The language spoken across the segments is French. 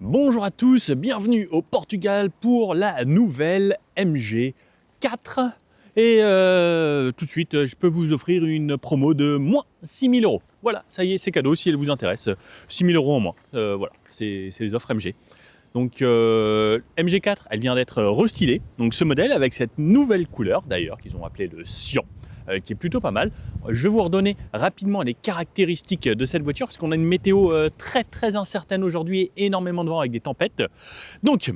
Bonjour à tous, bienvenue au Portugal pour la nouvelle MG4. Et tout de suite, je peux vous offrir une promo de moins 6 000 euros. Voilà, ça y est, c'est cadeau si elle vous intéresse. 6 000 euros en moins. Voilà, c'est les offres MG. Donc MG4, elle vient d'être restylée. Donc ce modèle avec cette nouvelle couleur d'ailleurs qu'ils ont appelé le cyan, qui est plutôt pas mal. Je vais vous redonner rapidement les caractéristiques de cette voiture parce qu'on a une météo très incertaine aujourd'hui et énormément de vent avec des tempêtes. Donc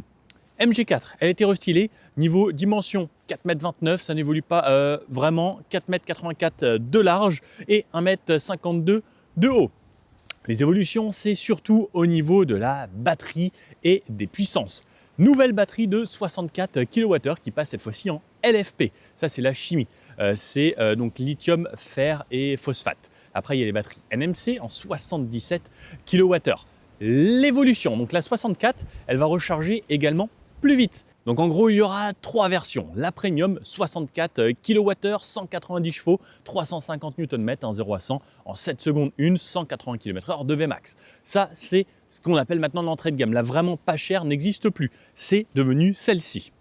MG4, elle a été restylée. Niveau dimension 4,29 m, ça n'évolue pas vraiment. 4,84 m de large et 1,52 m de haut. Les évolutions, c'est surtout au niveau de la batterie et des puissances. Nouvelle batterie de 64 kWh qui passe cette fois-ci en LFP. Ça, c'est la chimie. C'est donc lithium, fer et phosphate. Après, il y a les batteries NMC en 77 kWh. L'évolution, donc la 64, elle va recharger également plus vite. Donc en gros, il y aura trois versions. La Premium, 64 kWh, 190 chevaux, 350 Nm, 1 0 à 100 en 7 secondes 1, 180 km/h de Vmax. Ça, c'est ce qu'on appelle maintenant l'entrée de gamme. La vraiment pas chère n'existe plus. C'est devenu celle-ci.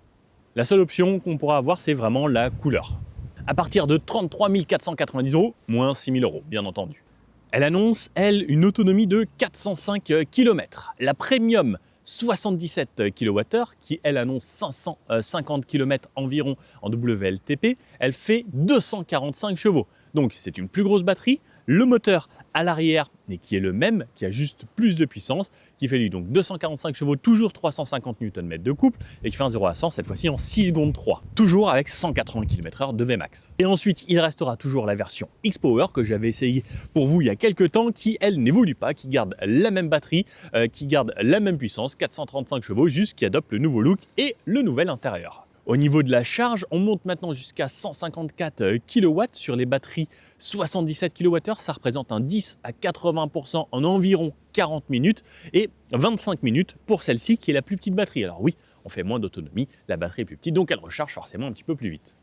La seule option qu'on pourra avoir, c'est vraiment la couleur. À partir de 33 490 euros, moins 6 000 euros, bien entendu. Elle annonce, elle, une autonomie de 405 km. La Premium, 77 kWh, qui elle annonce 550 km environ en WLTP, elle fait 245 chevaux. Donc c'est une plus grosse batterie. Le moteur à l'arrière, mais qui est le même, qui a juste plus de puissance, qui fait lui donc 245 chevaux, toujours 350 Nm de couple, et qui fait un 0 à 100 cette fois-ci en 6 secondes 3, toujours avec 180 km/h de Vmax. Et ensuite, il restera toujours la version X-Power que j'avais essayé pour vous il y a quelques temps, qui elle n'évolue pas, qui garde la même batterie, qui garde la même puissance, 435 chevaux, juste qui adopte le nouveau look et le nouvel intérieur. Au niveau de la charge, on monte maintenant jusqu'à 154 kW sur les batteries 77 kWh. Ça représente un 10 à 80% en environ 40 minutes et 25 minutes pour celle-ci qui est la plus petite batterie. Alors oui, on fait moins d'autonomie, la batterie est plus petite, donc elle recharge forcément un petit peu plus vite.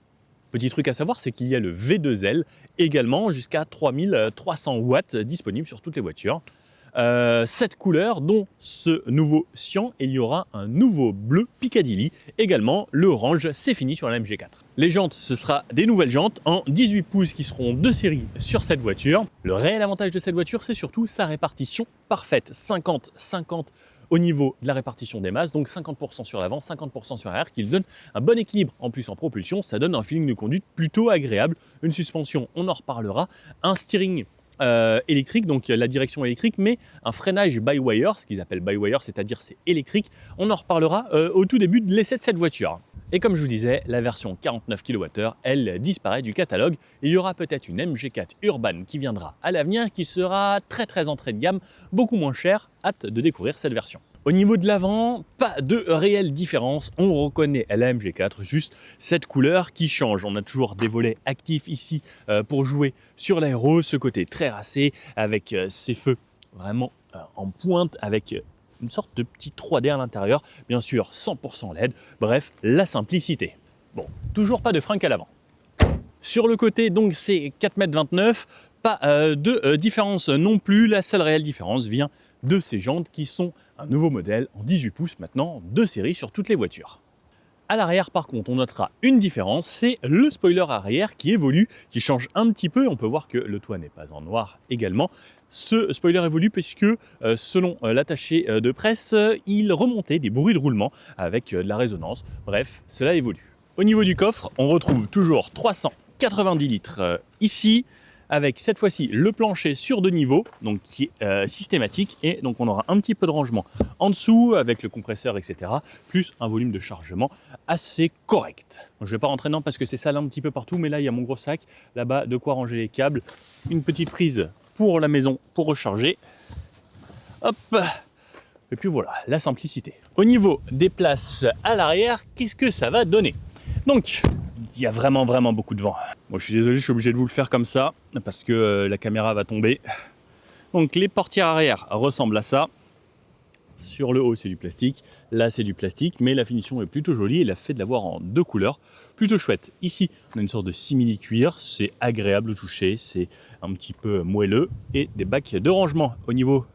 Petit truc à savoir, c'est qu'il y a le V2L également jusqu'à 3300 watts disponible sur toutes les voitures. Cette couleur, dont ce nouveau cyan, et il y aura un nouveau bleu Piccadilly. Également, le orange, c'est fini sur la MG4. Les jantes, ce sera des nouvelles jantes en 18 pouces qui seront de série sur cette voiture. Le réel avantage de cette voiture, c'est surtout sa répartition parfaite. 50-50 au niveau de la répartition des masses, donc 50% sur l'avant, 50% sur l'arrière, qui donne un bon équilibre. En plus, en propulsion, ça donne un feeling de conduite plutôt agréable. Une suspension, on en reparlera. Un steering électrique, donc la direction électrique, mais un freinage by-wire, ce qu'ils appellent by-wire, c'est-à-dire c'est électrique. On en reparlera au tout début de l'essai de cette voiture. Et comme je vous disais, la version 49 kWh, elle disparaît du catalogue. Il y aura peut-être une MG4 Urban qui viendra à l'avenir, qui sera très entrée de gamme, beaucoup moins chère. Hâte de découvrir cette version. Au niveau de l'avant, pas de réelle différence, on reconnaît la MG4, juste cette couleur qui change. On a toujours des volets actifs ici pour jouer sur l'aéro, ce côté très racé avec ces feux vraiment en pointe avec une sorte de petit 3D à l'intérieur, bien sûr 100% LED, bref, la simplicité. Bon, toujours pas de frein à l'avant. Sur le côté, donc c'est 4,29 m, pas de différence non plus, la seule réelle différence vient de ces jantes qui sont un nouveau modèle en 18 pouces maintenant de série sur toutes les voitures. À l'arrière par contre on notera une différence, c'est le spoiler arrière qui évolue, qui change un petit peu. On peut voir que le toit n'est pas en noir également. Ce spoiler évolue puisque selon l'attaché de presse, il remontait des bruits de roulement avec de la résonance. Bref, cela évolue. Au niveau du coffre, on retrouve toujours 390 litres ici, avec cette fois-ci le plancher sur 2 niveaux, donc qui est systématique, et donc on aura un petit peu de rangement en dessous avec le compresseur, etc., plus un volume de chargement assez correct. Donc, je ne vais pas rentrer dedans parce que c'est sale un petit peu partout, mais là il y a mon gros sac, là-bas de quoi ranger les câbles, une petite prise pour la maison pour recharger, hop, et puis voilà, la simplicité. Au niveau des places à l'arrière, qu'est-ce que ça va donner? Donc, il y a vraiment beaucoup de vent. Bon, je suis désolé, je suis obligé de vous le faire comme ça parce que la caméra va tomber. Donc les portières arrière ressemblent à ça. Sur le haut, c'est du plastique. Là, c'est du plastique, mais la finition est plutôt jolie et la fait de l'avoir en 2 couleurs. Plutôt chouette. Ici, on a une sorte de simili-cuir. C'est agréable au toucher, c'est un petit peu moelleux. Et des bacs de rangement au niveau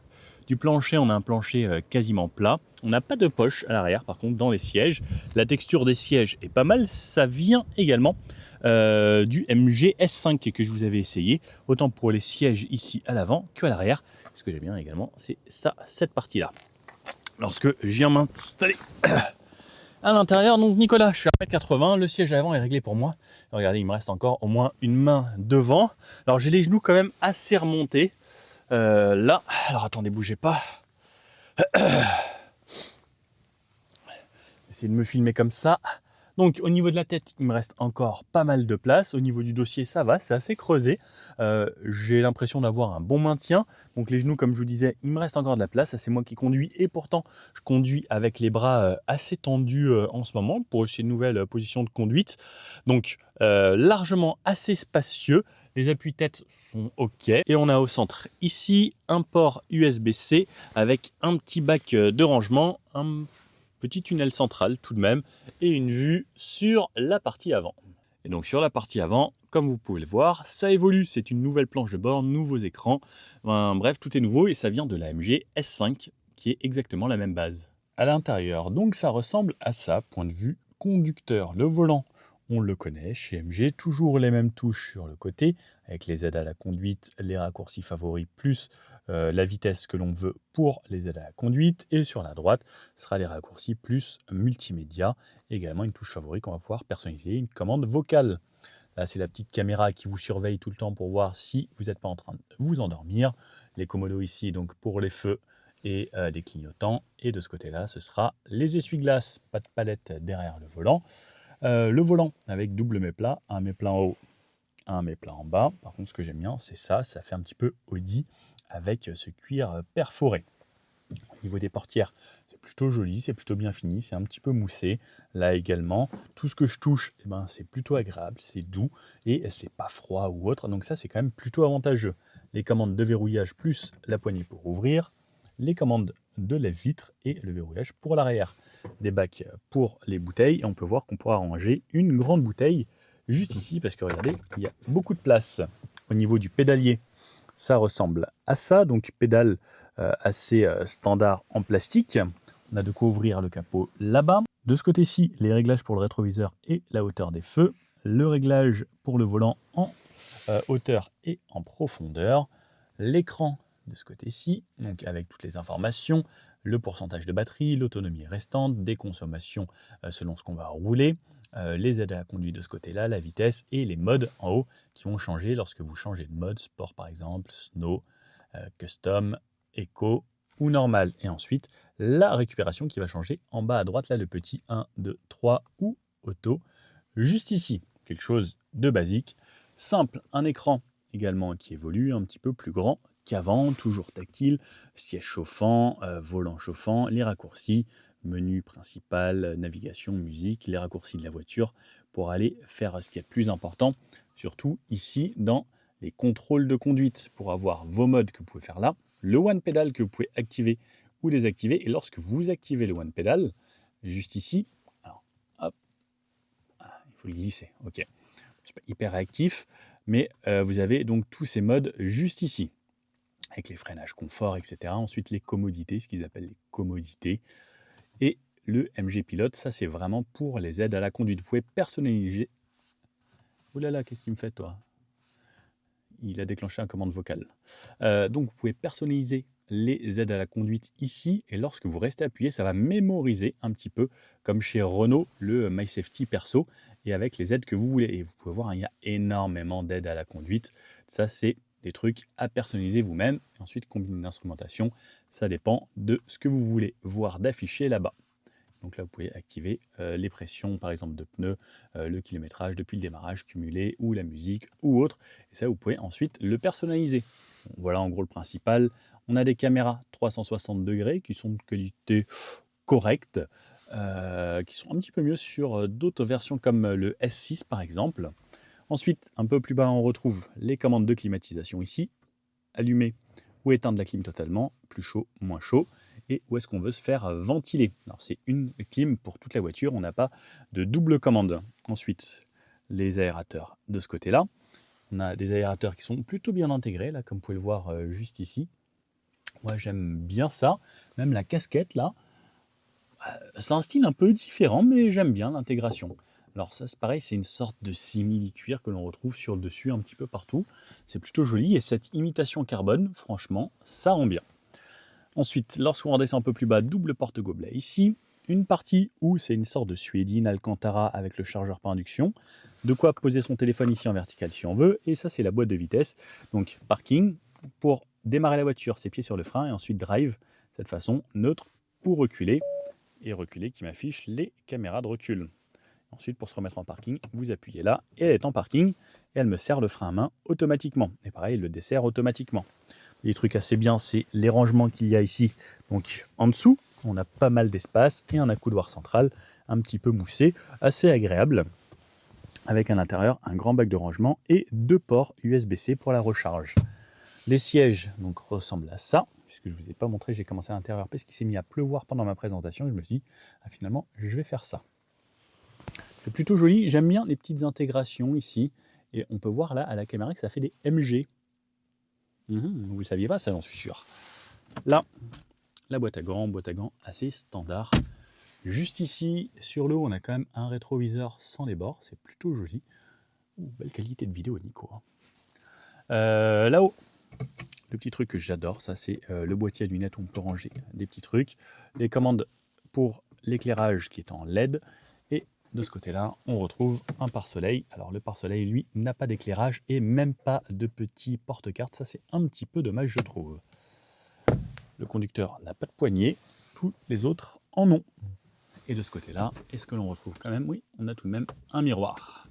du plancher, on a un plancher quasiment plat. On n'a pas de poche à l'arrière, par contre, dans les sièges. La texture des sièges est pas mal. Ça vient également du MG S5 que je vous avais essayé, autant pour les sièges ici à l'avant que à l'arrière. Ce que j'aime bien également, c'est ça, cette partie-là. Lorsque je viens m'installer à l'intérieur, donc Nicolas, je suis à 1m80, le siège avant est réglé pour moi. Regardez, il me reste encore au moins une main devant. Alors j'ai les genoux quand même assez remontés. Là, alors attendez, bougez pas. Essayez de me filmer comme ça. Donc au niveau de la tête, il me reste encore pas mal de place. Au niveau du dossier, ça va, c'est assez creusé. J'ai l'impression d'avoir un bon maintien. Donc les genoux, comme je vous disais, il me reste encore de la place. Ça, c'est moi qui conduis et pourtant, je conduis avec les bras assez tendus en ce moment pour essayer une nouvelle position de conduite. Donc largement assez spacieux. Les appuis-têtes sont OK. Et on a au centre ici un port USB-C avec un petit bac de rangement, un petit tunnel central tout de même et une vue sur la partie avant. Et donc sur la partie avant, comme vous pouvez le voir, ça évolue, c'est une nouvelle planche de bord, nouveaux écrans, bref, tout est nouveau et ça vient de l'AMG S5 qui est exactement la même base. À l'intérieur, donc ça ressemble à ça, point de vue conducteur. Le volant, on le connaît chez MG, toujours les mêmes touches sur le côté, avec les aides à la conduite, les raccourcis favoris, plus la vitesse que l'on veut pour les aides à la conduite. Et sur la droite, ce sera les raccourcis plus multimédia, également une touche favori qu'on va pouvoir personnaliser, une commande vocale. Là, c'est la petite caméra qui vous surveille tout le temps pour voir si vous n'êtes pas en train de vous endormir. Les commodos ici, donc pour les feux et les clignotants. Et de ce côté-là, ce sera les essuie-glaces, pas de palette derrière le volant. Le volant avec double mets-plat, un mets-plat en haut, un mets-plat en bas. Par contre, ce que j'aime bien, c'est ça fait un petit peu Audi avec ce cuir perforé. Au niveau des portières, c'est plutôt joli, c'est plutôt bien fini, c'est un petit peu moussé. Là également, tout ce que je touche, eh ben, c'est plutôt agréable, c'est doux et c'est pas froid ou autre. Donc ça, c'est quand même plutôt avantageux. Les commandes de verrouillage plus la poignée pour ouvrir, les commandes de lève-vitre et le verrouillage pour l'arrière. Des bacs pour les bouteilles et on peut voir qu'on pourra ranger une grande bouteille juste ici parce que regardez, il y a beaucoup de place. Au niveau du pédalier, ça ressemble à ça, donc pédale assez standard en plastique. On a de quoi ouvrir le capot là-bas. De ce côté-ci, les réglages pour le rétroviseur et la hauteur des feux. Le réglage pour le volant en hauteur et en profondeur. L'écran de ce côté-ci, donc avec toutes les informations, le pourcentage de batterie, l'autonomie restante, des consommations selon ce qu'on va rouler, les aides à la conduite de ce côté-là, la vitesse et les modes en haut qui vont changer lorsque vous changez de mode, sport par exemple, snow, custom, éco ou normal. Et ensuite, la récupération qui va changer en bas à droite, là le petit 1, 2, 3 ou auto, juste ici. Quelque chose de basique, simple, un écran également qui évolue, un petit peu plus grand qu'avant, toujours tactile, siège chauffant, volant chauffant, les raccourcis, menu principal, navigation, musique, les raccourcis de la voiture pour aller faire ce qui est le plus important, surtout ici dans les contrôles de conduite pour avoir vos modes que vous pouvez faire là, le one pedal que vous pouvez activer ou désactiver et lorsque vous activez le one pedal, juste ici, alors hop, il faut le glisser, ok, c'est pas hyper réactif, mais vous avez donc tous ces modes juste ici avec les freinages confort, etc. Ensuite, les commodités, ce qu'ils appellent les commodités. Et le MG Pilote, ça c'est vraiment pour les aides à la conduite. Vous pouvez personnaliser... Oh là là, qu'est-ce qu'il me fait toi? Il a déclenché un commande vocale. Donc vous pouvez personnaliser les aides à la conduite ici. Et lorsque vous restez appuyé, ça va mémoriser un petit peu, comme chez Renault, le MySafety perso, et avec les aides que vous voulez. Et vous pouvez voir, il y a énormément d'aides à la conduite. Ça, c'est des trucs à personnaliser vous-même. Et ensuite, combiner l'instrumentation, ça dépend de ce que vous voulez voir d'afficher là-bas. Donc là, vous pouvez activer les pressions, par exemple, de pneus, le kilométrage depuis le démarrage cumulé, ou la musique, ou autre. Et ça, vous pouvez ensuite le personnaliser. Bon, voilà en gros le principal. On a des caméras 360 degrés qui sont de qualité correcte, qui sont un petit peu mieux sur d'autres versions comme le S6 par exemple. Ensuite, un peu plus bas, on retrouve les commandes de climatisation ici. Allumer ou éteindre la clim totalement, plus chaud, moins chaud. Et où est-ce qu'on veut se faire ventiler. Alors c'est une clim pour toute la voiture, on n'a pas de double commande. Ensuite, les aérateurs de ce côté-là. On a des aérateurs qui sont plutôt bien intégrés, là, comme vous pouvez le voir juste ici. Moi, j'aime bien ça. Même la casquette, là, c'est un style un peu différent, mais j'aime bien l'intégration. Alors ça, c'est pareil, c'est une sorte de simili-cuir que l'on retrouve sur le dessus un petit peu partout. C'est plutôt joli, et cette imitation carbone, franchement, ça rend bien. Ensuite, lorsqu'on redescend un peu plus bas, double porte-gobelet ici. Une partie où c'est une sorte de suédine Alcantara avec le chargeur par induction. De quoi poser son téléphone ici en vertical si on veut. Et ça, c'est la boîte de vitesse. Donc, parking, pour démarrer la voiture, c'est pied sur le frein. Et ensuite, drive, cette façon, neutre, pour reculer. Et reculer qui m'affiche les caméras de recul. Ensuite, pour se remettre en parking, vous appuyez là. Et elle est en parking. Et elle me serre le frein à main automatiquement. Et pareil, elle le dessert automatiquement. Les trucs assez bien, c'est les rangements qu'il y a ici. Donc en dessous, on a pas mal d'espace et un accoudoir central un petit peu moussé, assez agréable, avec à l'intérieur un grand bac de rangement et 2 ports USB-C pour la recharge. Les sièges donc ressemblent à ça, puisque je ne vous ai pas montré, j'ai commencé à l'intérieur parce qu'il s'est mis à pleuvoir pendant ma présentation et je me suis dit, finalement, je vais faire ça. C'est plutôt joli, j'aime bien les petites intégrations ici, et on peut voir là à la caméra que ça fait des MG. Vous ne le saviez pas, ça j'en suis sûr. Là, la boîte à gants assez standard. Juste ici, sur le haut, on a quand même un rétroviseur sans les bords, c'est plutôt joli. Belle qualité de vidéo, Nico. Là-haut, le petit truc que j'adore, ça c'est le boîtier à lunettes où on peut ranger des petits trucs. Les commandes pour l'éclairage qui est en LED. Et de ce côté-là, on retrouve un pare-soleil. Alors le pare-soleil, lui, n'a pas d'éclairage et même pas de petit porte-carte. Ça, c'est un petit peu dommage, je trouve. Le conducteur n'a pas de poignée. Tous les autres en ont. Et de ce côté-là, est-ce que l'on retrouve quand même? Oui, on a tout de même un miroir.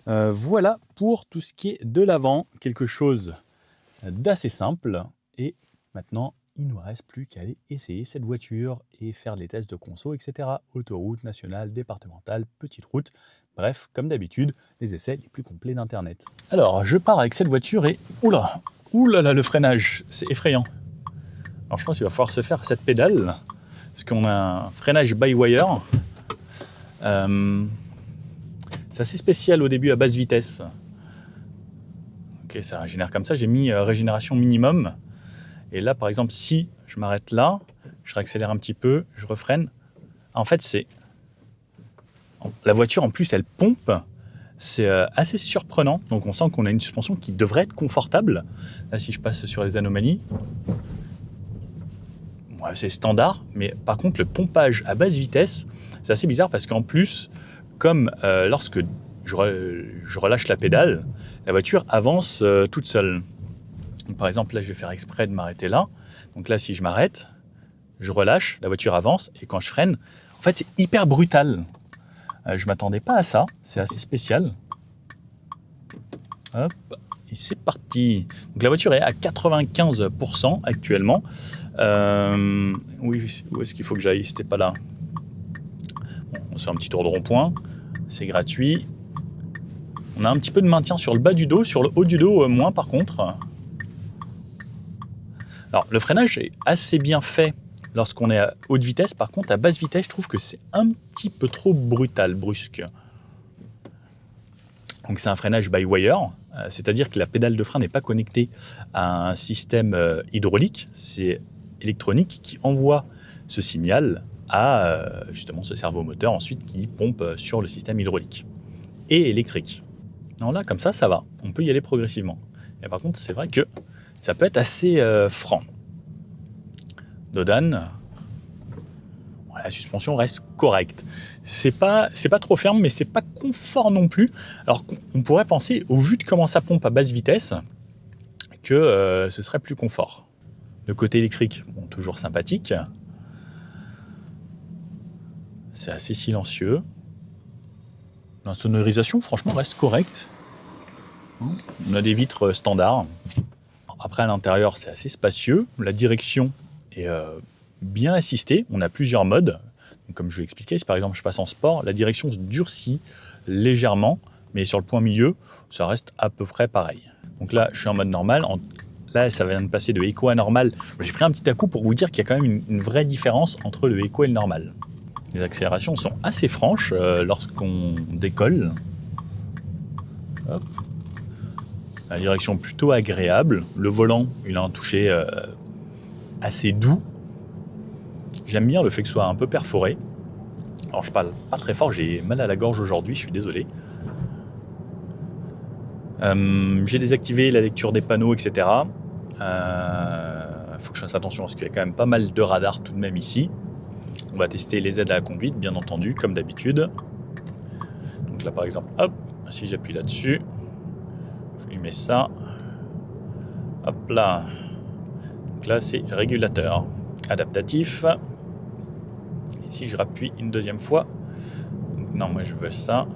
Voilà pour tout ce qui est de l'avant. Quelque chose d'assez simple. Et maintenant, il ne nous reste plus qu'à aller essayer cette voiture et faire des tests de conso, etc. Autoroute, nationale, départementale, petite route. Bref, comme d'habitude, les essais les plus complets d'Internet. Alors, je pars avec cette voiture et... Oula là, le freinage, c'est effrayant. Alors, je pense qu'il va falloir se faire cette pédale, parce qu'on a un freinage by-wire. C'est assez spécial au début à basse vitesse. Ok, ça régénère comme ça. J'ai mis régénération minimum. Et là, par exemple, si je m'arrête là, je réaccélère un petit peu, je refreine. En fait, c'est... La voiture, en plus, elle pompe. C'est assez surprenant. Donc, on sent qu'on a une suspension qui devrait être confortable. Là, si je passe sur les anomalies, ouais, c'est standard. Mais par contre, le pompage à basse vitesse, c'est assez bizarre parce qu'en plus, comme lorsque je relâche la pédale, la voiture avance toute seule. Donc, par exemple, là, je vais faire exprès de m'arrêter là. Donc là, si je m'arrête, je relâche, la voiture avance. Et quand je freine, en fait, c'est hyper brutal. Je ne m'attendais pas à ça. C'est assez spécial. Hop, et c'est parti. Donc la voiture est à 95% actuellement. Oui, où est-ce qu'il faut que j'aille? C'était pas là. Bon, on se fait un petit tour de rond-point. C'est gratuit. On a un petit peu de maintien sur le bas du dos. Sur le haut du dos, moins par contre. Alors, le freinage est assez bien fait lorsqu'on est à haute vitesse. Par contre, à basse vitesse, je trouve que c'est un petit peu trop brutal, brusque. Donc, c'est un freinage by wire, c'est-à-dire que la pédale de frein n'est pas connectée à un système hydraulique. C'est électronique qui envoie ce signal à justement ce servomoteur ensuite qui pompe sur le système hydraulique et électrique. Alors là, comme ça va. On peut y aller progressivement. Et par contre, c'est vrai que ça peut être assez franc. Dodane, la suspension reste correcte. C'est pas trop ferme, mais c'est pas confort non plus. Alors on pourrait penser, au vu de comment ça pompe à basse vitesse, que ce serait plus confort. Le côté électrique, bon, toujours sympathique. C'est assez silencieux. L'insonorisation, franchement, reste correcte. On a des vitres standards. Après, à l'intérieur, c'est assez spacieux. La direction est bien assistée. On a plusieurs modes. Donc, comme je vous l'ai expliqué, si par exemple je passe en sport, la direction se durcit légèrement, mais sur le point milieu, ça reste à peu près pareil. Donc là, je suis en mode normal. Là, ça vient de passer de éco à normal. J'ai pris un petit à-coup pour vous dire qu'il y a quand même une vraie différence entre le éco et le normal. Les accélérations sont assez franches lorsqu'on décolle. Hop. La direction plutôt agréable. Le volant, il a un toucher assez doux. J'aime bien le fait que ce soit un peu perforé. Alors je parle pas très fort, j'ai mal à la gorge aujourd'hui, je suis désolé. J'ai désactivé la lecture des panneaux, etc. Faut que je fasse attention parce qu'il y a quand même pas mal de radars tout de même ici. On va tester les aides à la conduite, bien entendu, comme d'habitude. Donc là, par exemple, hop, si j'appuie là-dessus, je lui mets ça. Hop là. Donc là, c'est régulateur adaptatif. Et si je rappuie une deuxième fois, donc non, moi je veux ça.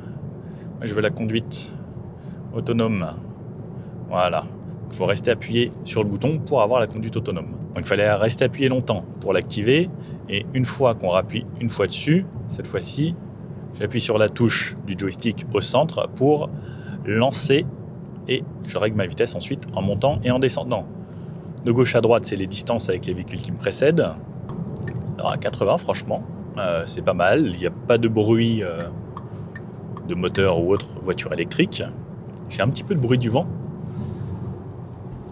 Moi je veux la conduite autonome. Voilà. Il faut rester appuyé sur le bouton pour avoir la conduite autonome. Donc il fallait rester appuyé longtemps pour l'activer. Et une fois qu'on rappuie une fois dessus, cette fois-ci, j'appuie sur la touche du joystick au centre pour lancer et je règle ma vitesse ensuite en montant et en descendant. De gauche à droite, c'est les distances avec les véhicules qui me précèdent. Alors à 80, franchement, c'est pas mal. Il n'y a pas de bruit de moteur ou autre voiture électrique. J'ai un petit peu de bruit du vent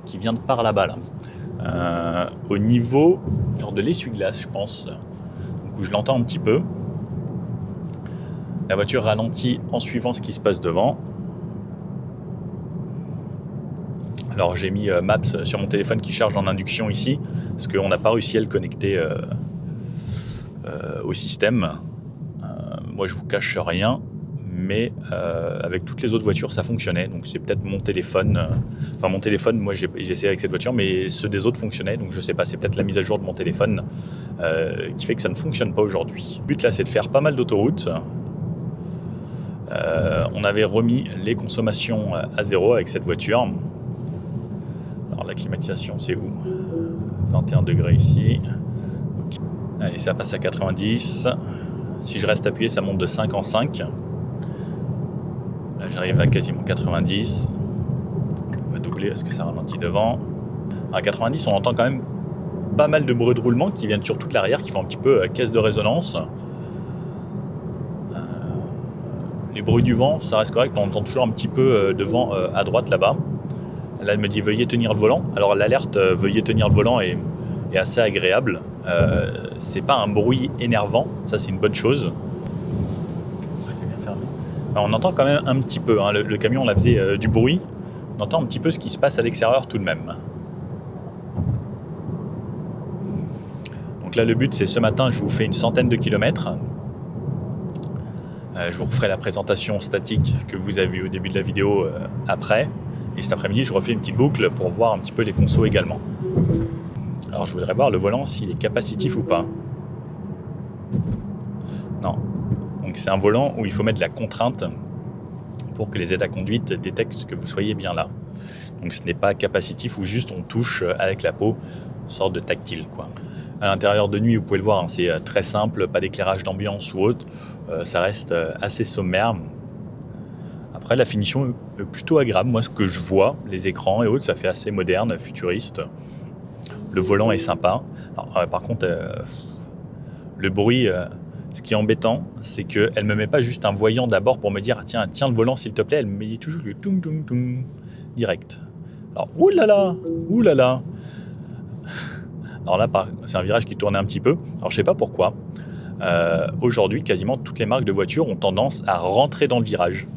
qui vient de par là-bas. Là. Au niveau genre de l'essuie-glace, je pense, donc où je l'entends un petit peu. La voiture ralentit en suivant ce qui se passe devant. Alors j'ai mis Maps sur mon téléphone qui charge en induction ici, parce qu'on n'a pas réussi à le connecter au système. Moi je vous cache rien, mais avec toutes les autres voitures ça fonctionnait, donc c'est peut-être mon téléphone. Enfin mon téléphone, moi j'ai essayé avec cette voiture, mais ceux des autres fonctionnaient, donc je sais pas, c'est peut-être la mise à jour de mon téléphone qui fait que ça ne fonctionne pas aujourd'hui. Le but là c'est de faire pas mal d'autoroutes. On avait remis les consommations à zéro avec cette voiture. Alors la climatisation c'est où ? 21 degrés ici. Okay. Allez, ça passe à 90. Si je reste appuyé, ça monte de 5 en 5. Là j'arrive à quasiment 90. On va doubler parce que ça ralentit devant. À 90, on entend quand même pas mal de bruit de roulement qui viennent sur toute l'arrière, qui font un petit peu caisse de résonance. Les bruits du vent, ça reste correct. On entend toujours un petit peu de vent à droite là-bas. Là, elle me dit veuillez tenir le volant. Alors l'alerte veuillez tenir le volant est assez agréable. C'est pas un bruit énervant, ça c'est une bonne chose. Alors, on entend quand même un petit peu, hein, le camion là faisait du bruit. On entend un petit peu ce qui se passe à l'extérieur tout de même. Donc là le but c'est ce matin je vous fais une centaine de kilomètres. Je vous referai la présentation statique que vous avez vue au début de la vidéo après. Et cet après-midi, je refais une petite boucle pour voir un petit peu les consos également. Alors, je voudrais voir le volant s'il est capacitif ou pas. Non. Donc, c'est un volant où il faut mettre de la contrainte pour que les aides à conduite détectent que vous soyez bien là. Donc, ce n'est pas capacitif où juste on touche avec la peau, une sorte de tactile, quoi. À l'intérieur de nuit, vous pouvez le voir, hein, c'est très simple, pas d'éclairage d'ambiance ou autre. Ça reste assez sommaire. Après, la finition est plutôt agréable. Moi, ce que je vois, les écrans et autres, ça fait assez moderne, futuriste. Le volant est sympa. Alors, par contre, le bruit, ce qui est embêtant, c'est qu'elle ne me met pas juste un voyant d'abord pour me dire tiens le volant s'il te plaît. Elle me met toujours le toum toum toum direct. Alors, oulala. Alors là, c'est un virage qui tournait un petit peu. Alors, je sais pas pourquoi. Aujourd'hui, quasiment toutes les marques de voitures ont tendance à rentrer dans le virage.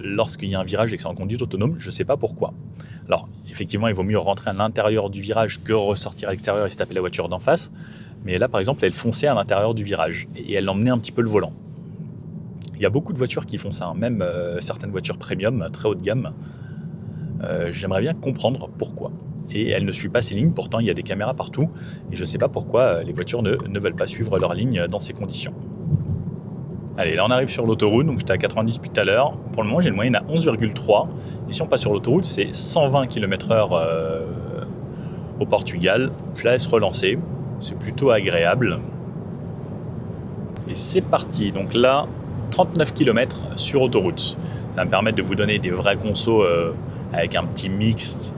Lorsqu'il y a un virage et que c'est en conduite autonome, je ne sais pas pourquoi. Alors, effectivement, il vaut mieux rentrer à l'intérieur du virage que ressortir à l'extérieur et se taper la voiture d'en face. Mais là, par exemple, elle fonçait à l'intérieur du virage et elle emmenait un petit peu le volant. Il y a beaucoup de voitures qui font ça, hein, même certaines voitures premium, très haut de gamme. J'aimerais bien comprendre pourquoi. Et elle ne suit pas ces lignes, pourtant il y a des caméras partout. Et je ne sais pas pourquoi les voitures ne veulent pas suivre leurs lignes dans ces conditions. Allez, là on arrive sur l'autoroute, donc j'étais à 90 depuis tout à l'heure. Pour le moment j'ai une moyenne à 11,3. Et si on passe sur l'autoroute, c'est 120 km/h au Portugal. Je la laisse relancer, c'est plutôt agréable. Et c'est parti, donc là, 39 km sur autoroute. Ça va me permettre de vous donner des vrais consos avec un petit mix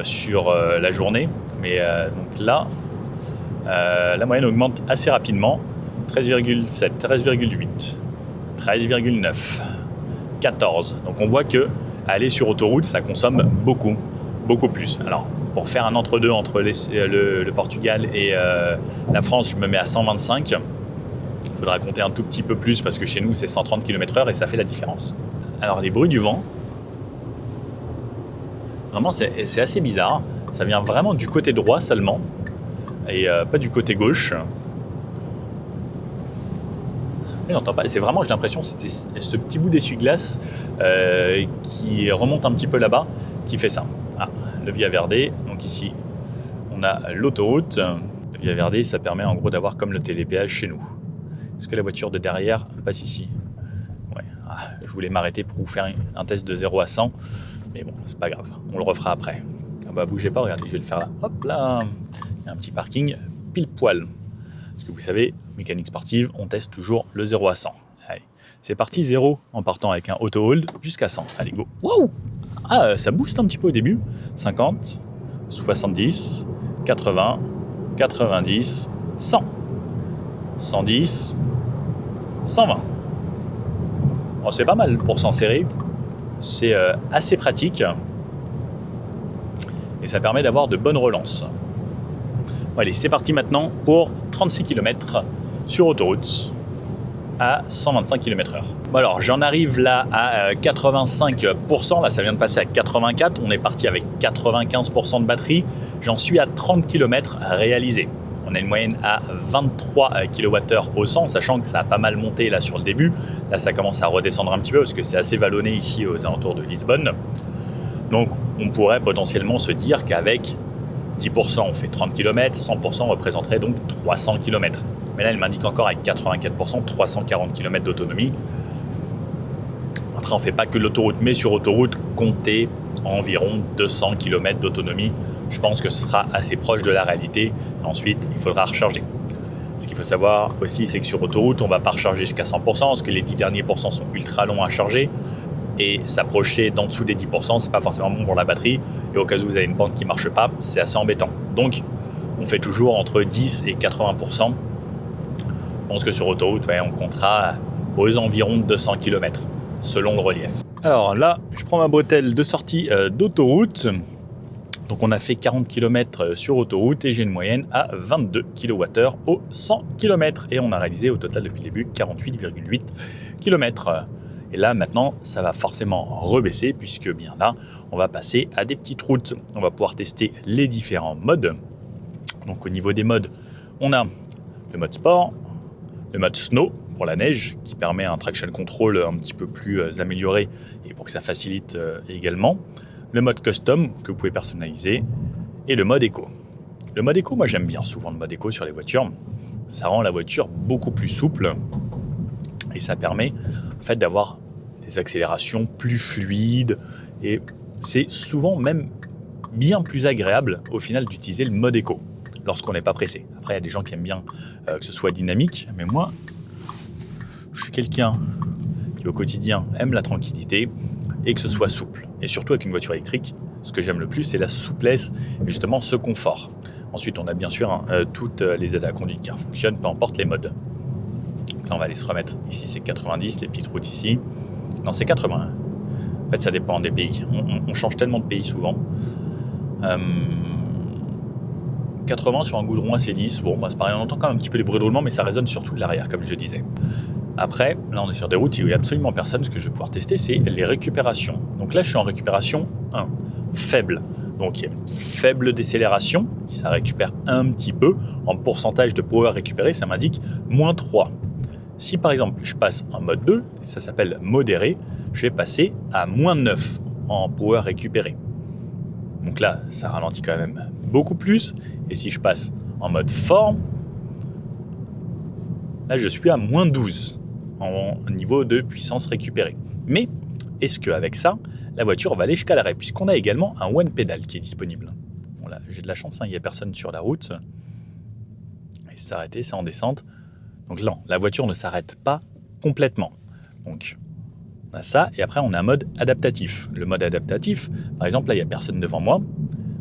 sur la journée. Mais donc là, la moyenne augmente assez rapidement. 13,7, 13,8, 13,9, 14. Donc on voit que aller sur autoroute, ça consomme beaucoup plus. Alors, Pour faire un entre-deux entre le Portugal et la France, je me mets à 125. Il faudra compter un tout petit peu plus parce que chez nous, c'est 130 km/h et ça fait la différence. Alors, les bruits du vent, vraiment, c'est assez bizarre. Ça vient vraiment du côté droit seulement et pas du côté gauche. Je n'entends pas. C'est vraiment, j'ai l'impression, c'était ce petit bout d'essuie-glace qui remonte un petit peu là-bas qui fait ça. Ah, le Via Verde. Donc ici, on a l'autoroute. Le Via Verde, ça permet en gros d'avoir comme le télépéage chez nous. Est-ce que la voiture de derrière passe ici? Ouais. Ah, je voulais m'arrêter pour vous faire un test de 0 à 100. Mais bon, c'est pas grave. On le refera après. Ah bah, bougez pas, regardez, je vais le faire là. Hop là. Il y a un petit parking pile poil. Parce que vous savez, mécanique sportive, on teste toujours le 0 à 100. Allez, c'est parti, 0 en partant avec un auto-hold jusqu'à 100. Allez, go. Wow! Ah, ça booste un petit peu au début. 50, 70, 80, 90, 100, 110, 120. Bon, c'est pas mal pour s'en serrer. C'est assez pratique. Et ça permet d'avoir de bonnes relances. Bon, allez, c'est parti maintenant pour 36 km sur autoroute à 125 km/h. Bon, alors, j'en arrive là à 85%. Là, ça vient de passer à 84. On est parti avec 95% de batterie. J'en suis à 30 km réalisés. On a une moyenne à 23 kWh au 100, sachant que ça a pas mal monté là sur le début. Là, ça commence à redescendre un petit peu parce que c'est assez vallonné ici aux alentours de Lisbonne. Donc, on pourrait potentiellement se dire qu'avec 10%, on fait 30 km, 100% représenterait donc 300 km. Mais là, elle m'indique encore avec 84%, 340 km d'autonomie. Après, on ne fait pas que l'autoroute, mais sur autoroute, comptez environ 200 km d'autonomie. Je pense que ce sera assez proche de la réalité. Et ensuite, il faudra recharger. Ce qu'il faut savoir aussi, c'est que sur autoroute, on ne va pas recharger jusqu'à 100%, parce que les 10 derniers pourcents sont ultra longs à charger. Et s'approcher d'en dessous des 10%, c'est pas forcément bon pour la batterie. Et au cas où vous avez une bande qui marche pas, c'est assez embêtant. Donc, on fait toujours entre 10 et 80%. Je pense que sur autoroute, on comptera aux environs de 200 km, selon le relief. Alors là, je prends ma bretelle de sortie d'autoroute. Donc on a fait 40 km sur autoroute et j'ai une moyenne à 22 kWh au 100 km. Et on a réalisé au total depuis le début 48,8 km. Et là, maintenant, ça va forcément rebaisser puisque bien là, on va passer à des petites routes. On va pouvoir tester les différents modes. Donc au niveau des modes, on a le mode sport, le mode snow pour la neige qui permet un traction control un petit peu plus amélioré et pour que ça facilite également. Le mode custom que vous pouvez personnaliser et le mode éco. Le mode éco, moi j'aime bien souvent le mode éco sur les voitures. Ça rend la voiture beaucoup plus souple et ça permet en fait d'avoir des accélérations plus fluides et c'est souvent même bien plus agréable au final d'utiliser le mode éco lorsqu'on n'est pas pressé. Après, il y a des gens qui aiment bien que ce soit dynamique, mais moi, je suis quelqu'un qui au quotidien aime la tranquillité et que ce soit souple. Et surtout avec une voiture électrique, ce que j'aime le plus, c'est la souplesse et justement ce confort. Ensuite, on a bien sûr toutes les aides à la conduite qui fonctionnent, peu importe les modes. Là, on va aller se remettre. Ici, c'est 90, les petites routes ici. Non, c'est 80. En fait, ça dépend des pays. On change tellement de pays souvent. 80 sur un goudron assez lisse. Bon, bah, c'est pareil, on entend quand même un petit peu les bruits de roulement, mais ça résonne surtout de l'arrière, comme je disais. Après, là, on est sur des routes où il n'y a absolument personne. Ce que je vais pouvoir tester, c'est les récupérations. Donc là, je suis en récupération 1, faible. Donc, il y a une faible décélération. Ça récupère un petit peu. En pourcentage de power récupéré, ça m'indique moins 3. Si par exemple je passe en mode 2, ça s'appelle modéré, je vais passer à moins 9 en power récupéré. Donc là, ça ralentit quand même beaucoup plus. Et si je passe en mode forme, là je suis à moins 12 en niveau de puissance récupérée. Mais est-ce qu'avec ça, la voiture va aller jusqu'à l'arrêt, puisqu'on a également un one pedal qui est disponible. Bon là, j'ai de la chance, il n'y a personne sur la route. Et s'arrêter, c'est en descente. Donc là, la voiture ne s'arrête pas complètement. Donc, on a ça. Et après, on a un mode adaptatif. Le mode adaptatif, par exemple, là, il n'y a personne devant moi.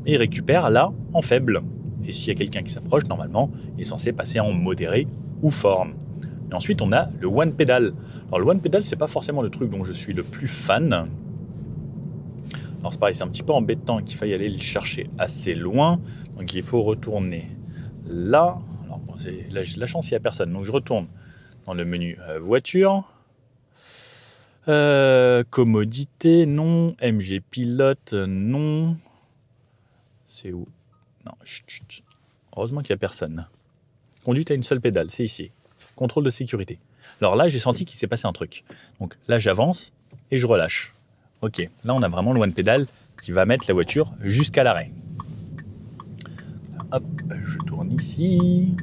Et il récupère là, en faible. Et s'il y a quelqu'un qui s'approche, normalement, il est censé passer en modéré ou forme. Et ensuite, on a le one pedal. Alors, le one pedal, c'est pas forcément le truc dont je suis le plus fan. Alors c'est pareil, c'est un petit peu embêtant qu'il faille aller le chercher assez loin. Donc il faut retourner là. Alors bon, là j'ai de la chance, il n'y a personne. Donc je retourne dans le menu voiture. Commodité, non. MG pilote, non. C'est où? Non, chut. Heureusement qu'il n'y a personne. Conduite à une seule pédale, c'est ici. Contrôle de sécurité. Alors là, j'ai senti qu'il s'est passé un truc. Donc là, j'avance et je relâche. Ok, là, on a vraiment le one pedal qui va mettre la voiture jusqu'à l'arrêt. Hop, je tourne ici.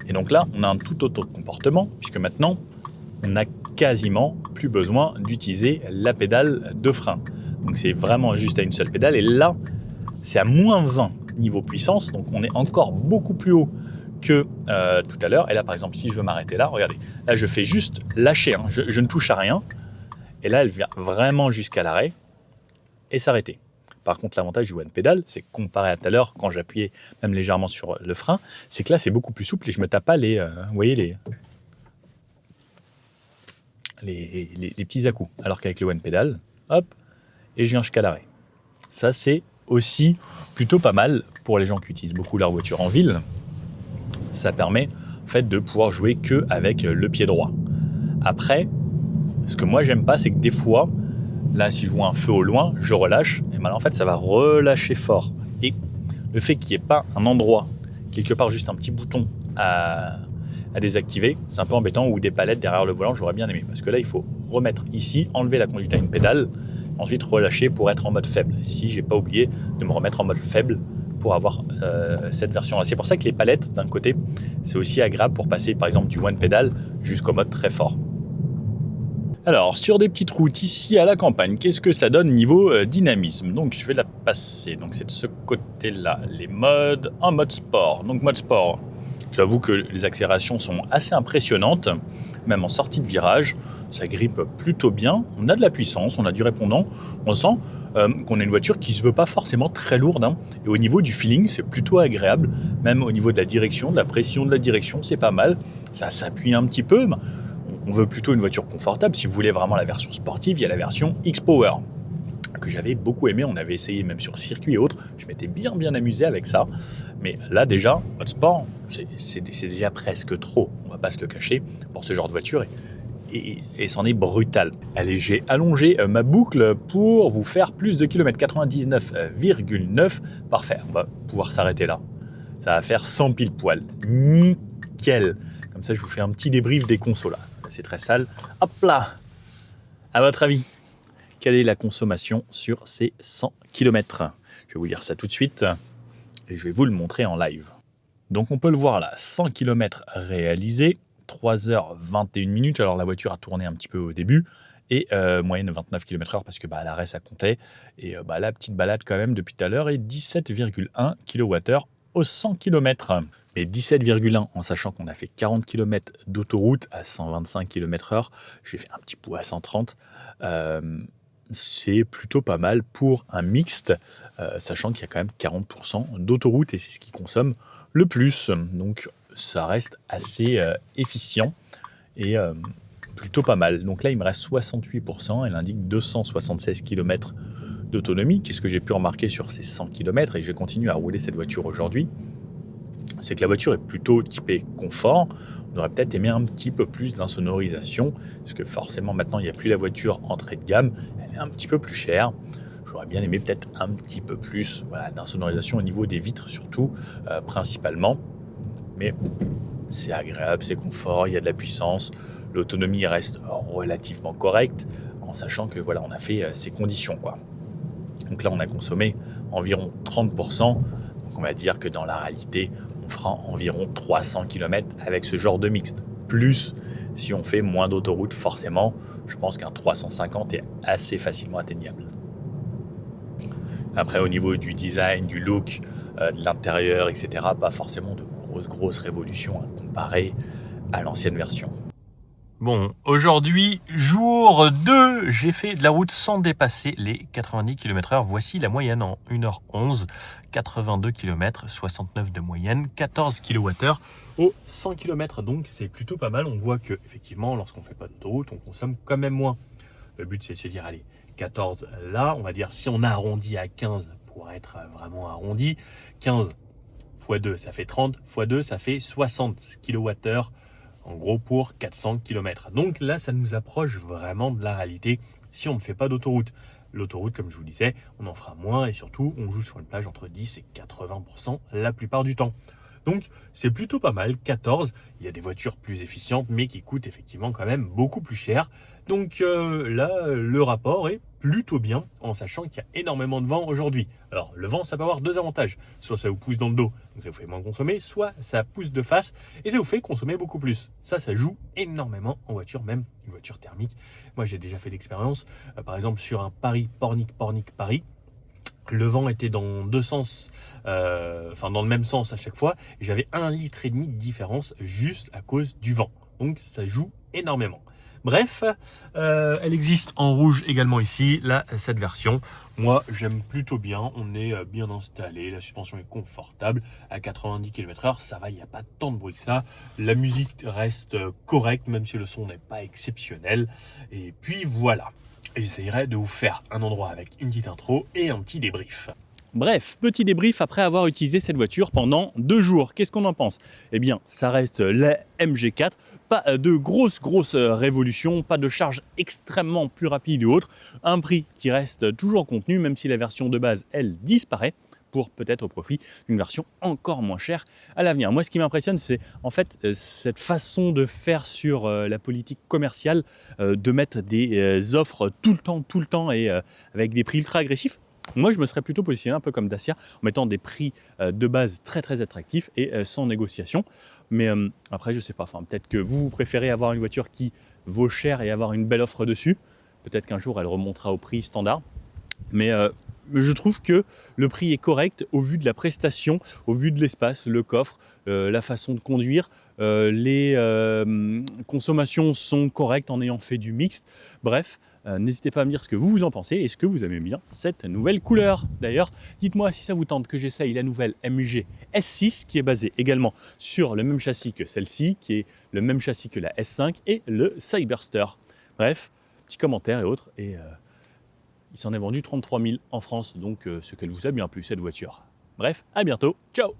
Et donc là, on a un tout autre comportement, puisque maintenant, on n'a quasiment plus besoin d'utiliser la pédale de frein. Donc c'est vraiment juste à une seule pédale. Et là, c'est à moins 20 niveau puissance. Donc on est encore beaucoup plus haut que tout à l'heure. Et là, par exemple, si je veux m'arrêter là, regardez. Là, je fais juste lâcher. Hein. Je ne touche à rien. Et là, elle vient vraiment jusqu'à l'arrêt et s'arrêter. Par contre, l'avantage du one pedal, c'est comparé à tout à l'heure, quand j'appuyais même légèrement sur le frein, c'est que là, c'est beaucoup plus souple et je me tape pas vous voyez, les petits à-coups. Alors qu'avec le one pedal, hop, et je viens jusqu'à l'arrêt. Ça, c'est aussi plutôt pas mal pour les gens qui utilisent beaucoup leur voiture en ville. Ça permet en fait de pouvoir jouer que avec le pied droit. Après, ce que moi j'aime pas, c'est que des fois, là, si je vois un feu au loin, je relâche, et en fait, ça va relâcher fort. Et le fait qu'il n'y ait pas un endroit, quelque part juste un petit bouton à désactiver, c'est un peu embêtant, ou des palettes derrière le volant, j'aurais bien aimé. Parce que là, il faut remettre ici, enlever la conduite à une pédale, ensuite relâcher pour être en mode faible. Si j'ai pas oublié de me remettre en mode faible pour avoir cette version-là. C'est pour ça que les palettes, d'un côté, c'est aussi agréable pour passer, par exemple, du one pedal jusqu'au mode très fort. Alors, sur des petites routes ici à la campagne, qu'est-ce que ça donne niveau dynamisme? Donc, je vais la passer. Donc, c'est de ce côté-là, les modes en mode sport. Donc, mode sport, j'avoue que les accélérations sont assez impressionnantes, même en sortie de virage. Ça grippe plutôt bien. On a de la puissance, on a du répondant. On sent qu'on a une voiture qui ne se veut pas forcément très lourde. Hein. Et au niveau du feeling, c'est plutôt agréable. Même au niveau de la direction, de la pression de la direction, c'est pas mal. Ça s'appuie un petit peu. On veut plutôt une voiture confortable. Si vous voulez vraiment la version sportive, il y a la version X-Power que j'avais beaucoup aimé. On avait essayé même sur circuit et autres. Je m'étais bien amusé avec ça. Mais là déjà, mode sport, c'est déjà presque trop. On va pas se le cacher pour ce genre de voiture. Et c'en est brutal. Allez, j'ai allongé ma boucle pour vous faire plus de kilomètres. 99,9. Parfait. On va pouvoir s'arrêter là. Ça va faire 100 pile poil. Nickel. Comme ça, je vous fais un petit débrief des consos là. C'est très sale. Hop là. À votre avis, quelle est la consommation sur ces 100 km? Je vais vous dire ça tout de suite et je vais vous le montrer en live. Donc on peut le voir là, 100 km réalisés, 3h21 minutes. Alors la voiture a tourné un petit peu au début et moyenne 29 km/h parce que à l'arrêt ça comptait. Et la petite balade quand même depuis tout à l'heure est 17,1 kWh aux 100 km. Mais 17,1 en sachant qu'on a fait 40 km d'autoroute à 125 km/h, j'ai fait un petit bout à 130, c'est plutôt pas mal pour un mixte, sachant qu'il y a quand même 40% d'autoroute et c'est ce qui consomme le plus. Donc ça reste assez efficient et plutôt pas mal. Donc là il me reste 68%, elle indique 276 km d'autonomie. Qu'est-ce que j'ai pu remarquer sur ces 100 km et je vais continuer à rouler cette voiture aujourd'hui? C'est que la voiture est plutôt typée confort. On aurait peut-être aimé un petit peu plus d'insonorisation, parce que forcément maintenant il n'y a plus la voiture entrée de gamme, elle est un petit peu plus chère. J'aurais bien aimé peut-être un petit peu plus d'insonorisation au niveau des vitres surtout, principalement. Mais c'est agréable, c'est confort, il y a de la puissance, l'autonomie reste relativement correcte, en sachant que on a fait ces conditions quoi. Donc là on a consommé environ 30%, donc on va dire que dans la réalité on fera environ 300 km avec ce genre de mixte. Plus si on fait moins d'autoroute, forcément, je pense qu'un 350 est assez facilement atteignable. Après, au niveau du design, du look, de l'intérieur, etc., pas forcément de grosses révolutions à comparer à l'ancienne version. Bon, aujourd'hui, jour 2, j'ai fait de la route sans dépasser les 90 km/h. Voici la moyenne en 1h11, 82 km, 69 de moyenne, 14 kWh au 100 km. Donc c'est plutôt pas mal. On voit que effectivement, lorsqu'on ne fait pas d'autoroute, on consomme quand même moins. Le but, c'est de se dire, allez, 14 là, on va dire si on arrondit à 15 pour être vraiment arrondi, 15 x 2 ça fait 30, x 2 ça fait 60 kWh en gros pour 400 km. Donc là ça nous approche vraiment de la réalité si on ne fait pas d'autoroute. L'autoroute, comme je vous disais, on en fera moins et surtout on joue sur une plage entre 10 et 80% la plupart du temps. Donc c'est plutôt pas mal, 14, il y a des voitures plus efficientes mais qui coûtent effectivement quand même beaucoup plus cher. Donc là, le rapport est plutôt bien en sachant qu'il y a énormément de vent aujourd'hui. Alors le vent, ça peut avoir deux avantages. Soit ça vous pousse dans le dos, donc ça vous fait moins consommer, soit ça pousse de face et ça vous fait consommer beaucoup plus. Ça joue énormément en voiture, même une voiture thermique. Moi j'ai déjà fait l'expérience, par exemple sur un Paris-Pornic-Paris. Le vent était dans deux sens, dans le même sens à chaque fois, et j'avais 1,5 litre de différence juste à cause du vent. Donc ça joue énormément. Bref, elle existe en rouge également ici, là, cette version. Moi, j'aime plutôt bien, on est bien installé, la suspension est confortable, à 90 km/h, ça va, il n'y a pas tant de bruit que ça. La musique reste correcte, même si le son n'est pas exceptionnel. Et puis voilà. J'essayerai de vous faire un endroit avec une petite intro et un petit débrief. Bref, petit débrief après avoir utilisé cette voiture pendant 2 jours. Qu'est-ce qu'on en pense? Eh bien, ça reste la MG4. Pas de grosses révolutions, pas de charge extrêmement plus rapide ou autre. Un prix qui reste toujours contenu, même si la version de base, elle, disparaît, pour peut-être au profit d'une version encore moins chère à l'avenir. Moi, ce qui m'impressionne, c'est en fait cette façon de faire sur la politique commerciale, de mettre des offres tout le temps et avec des prix ultra agressifs. Moi, je me serais plutôt positionné un peu comme Dacia, en mettant des prix de base très attractifs et sans négociation. Mais après, je sais pas, peut-être que vous préférez avoir une voiture qui vaut cher et avoir une belle offre dessus. Peut-être qu'un jour, elle remontera au prix standard. Mais je trouve que le prix est correct au vu de la prestation, au vu de l'espace, le coffre, la façon de conduire. Les consommations sont correctes en ayant fait du mixte. Bref, n'hésitez pas à me dire ce que vous en pensez et ce que vous aimez bien cette nouvelle couleur. D'ailleurs, dites-moi si ça vous tente que j'essaye la nouvelle MG S6 qui est basée également sur le même châssis que celle-ci, qui est le même châssis que la S5 et le Cyberster. Bref, petits commentaires et autres. Et il s'en est vendu 33 000 en France, donc ce qu'elle vous a bien plu cette voiture. Bref, à bientôt, ciao!